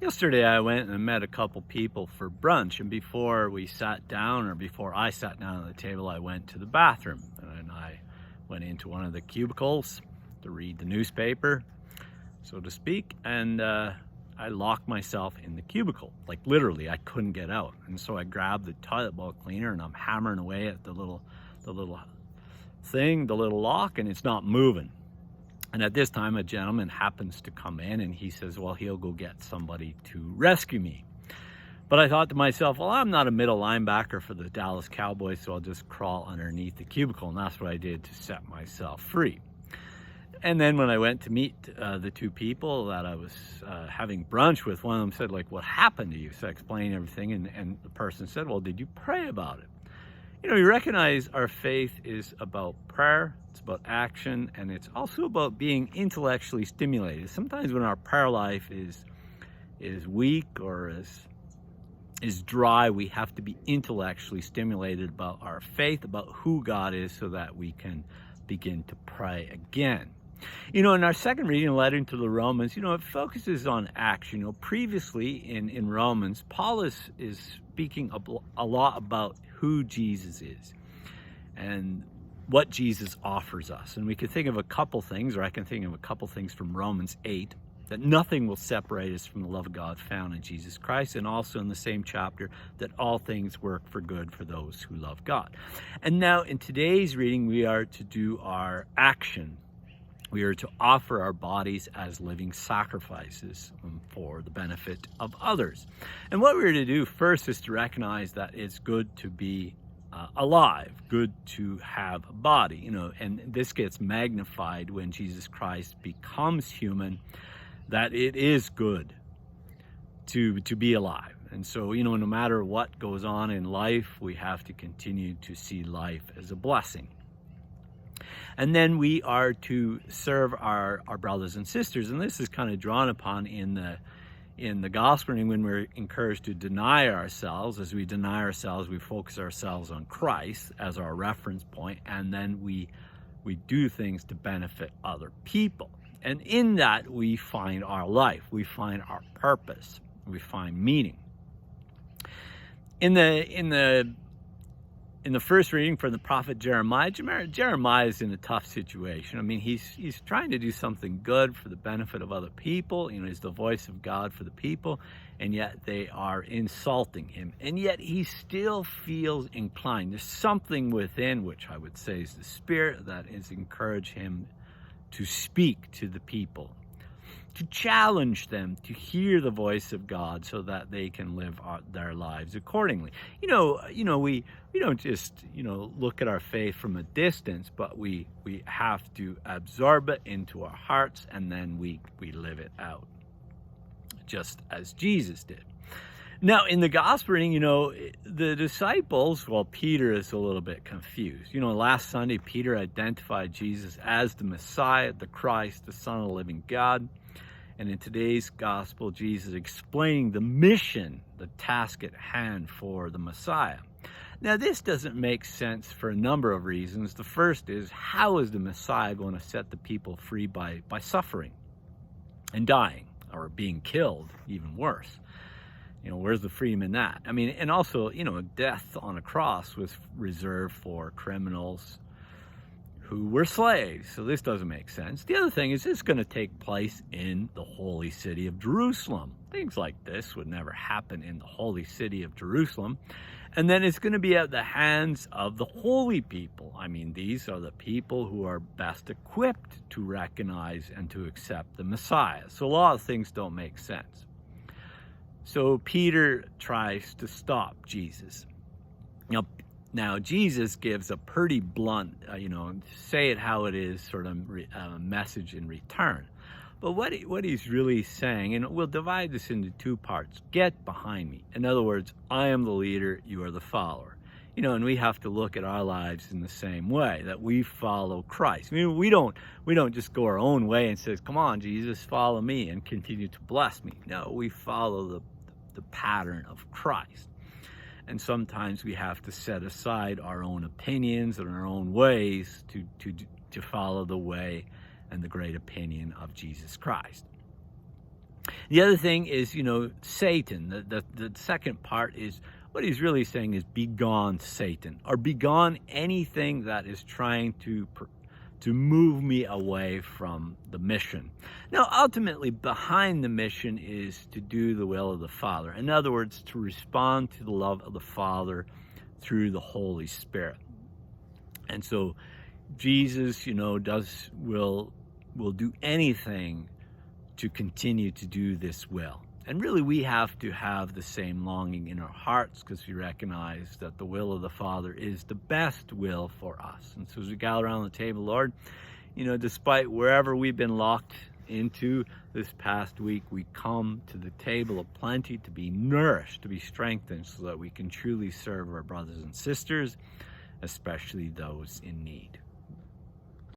Yesterday I went and met a couple people for brunch, and before we sat down, or before I sat down at the table, I went to the bathroom and I went into one of the cubicles to read the newspaper, so to speak, and I locked myself in the cubicle. Like literally, I couldn't get out, and so I grabbed the toilet bowl cleaner and I'm hammering away at the little thing, the little lock, and it's not moving. And at this time, a gentleman happens to come in and he says, well, he'll go get somebody to rescue me. But I thought to myself, well, I'm not a middle linebacker for the Dallas Cowboys, so I'll just crawl underneath the cubicle. And that's what I did to set myself free. And then when I went to meet the two people that I was having brunch with, one of them said, like, what happened to you? So I explained everything. And the person said, well, did you pray about it? You know, you recognize our faith is about prayer, it's about action, and it's also about being intellectually stimulated. Sometimes when our prayer life is weak or is dry, we have to be intellectually stimulated about our faith, about who God is, so that we can begin to pray again. You know, in our second reading, letter to the Romans, you know, it focuses on action. You know, previously in Romans, Paul is speaking a lot about who Jesus is and what Jesus offers us. And we could think of a couple things, or I can think of a couple things from Romans 8, that nothing will separate us from the love of God found in Jesus Christ, and also in the same chapter that all things work for good for those who love God. And now in today's reading, we are to do our action. We are to offer our bodies as living sacrifices for the benefit of others. And what we're to do first is to recognize that it's good to be alive, good to have a body, you know, and this gets magnified when Jesus Christ becomes human, that it is good to be alive. And so, you know, no matter what goes on in life, we have to continue to see life as a blessing. And then we are to serve our brothers and sisters. And this is kind of drawn upon in the gospel reading, when we're encouraged to deny ourselves. As we deny ourselves, we focus ourselves on Christ as our reference point, and then we do things to benefit other people. And in that, we find our life, we find our purpose, we find meaning. In the first reading from the prophet Jeremiah, Jeremiah is in a tough situation. I mean, he's trying to do something good for the benefit of other people. You know, he's the voice of God for the people, and yet they are insulting him. And yet he still feels inclined. There's something within, which I would say is the Spirit, that is encourage him to speak to the people, to challenge them to hear the voice of God, so that they can live their lives accordingly. You know, we don't just, you know, look at our faith from a distance, but we have to absorb it into our hearts, and then we live it out, just as Jesus did. Now, in the gospel reading, you know, the disciples, well, Peter is a little bit confused. You know, last Sunday, Peter identified Jesus as the Messiah, the Christ, the Son of the living God. And in today's gospel, Jesus explaining the mission, the task at hand for the Messiah. Now, this doesn't make sense for a number of reasons. The first is, how is the Messiah going to set the people free by suffering and dying, or being killed, even worse? You know, where's the freedom in that? I mean, and also, you know, death on a cross was reserved for criminals who were slaves. So this doesn't make sense. The other thing is, this is going to take place in the holy city of Jerusalem. Things like this would never happen in the holy city of Jerusalem. And then it's going to be at the hands of the holy people. I mean, these are the people who are best equipped to recognize and to accept the Messiah. So a lot of things don't make sense. So Peter tries to stop Jesus. Now Jesus gives a pretty blunt, say it how it is sort of message in return. But what he's really saying, and we'll divide this into two parts: get behind me. In other words, I am the leader, you are the follower. You know, and we have to look at our lives in the same way, that we follow Christ. I mean, we don't just go our own way and say, come on, Jesus, follow me and continue to bless me. No, we follow the pattern of Christ. And sometimes we have to set aside our own opinions and our own ways to follow the way and the great opinion of Jesus Christ. The other thing is, Satan. The second part is, what he's really saying is, begone Satan, or begone anything that is trying to move me away from the mission. Now, ultimately, behind the mission is to do the will of the Father. In other words, to respond to the love of the Father through the Holy Spirit. And so Jesus, will do anything to continue to do this will. And really, we have to have the same longing in our hearts, because we recognize that the will of the Father is the best will for us. And so as we gather around the table, Lord, despite wherever we've been locked into this past week, we come to the table of plenty to be nourished, to be strengthened, so that we can truly serve our brothers and sisters, especially those in need.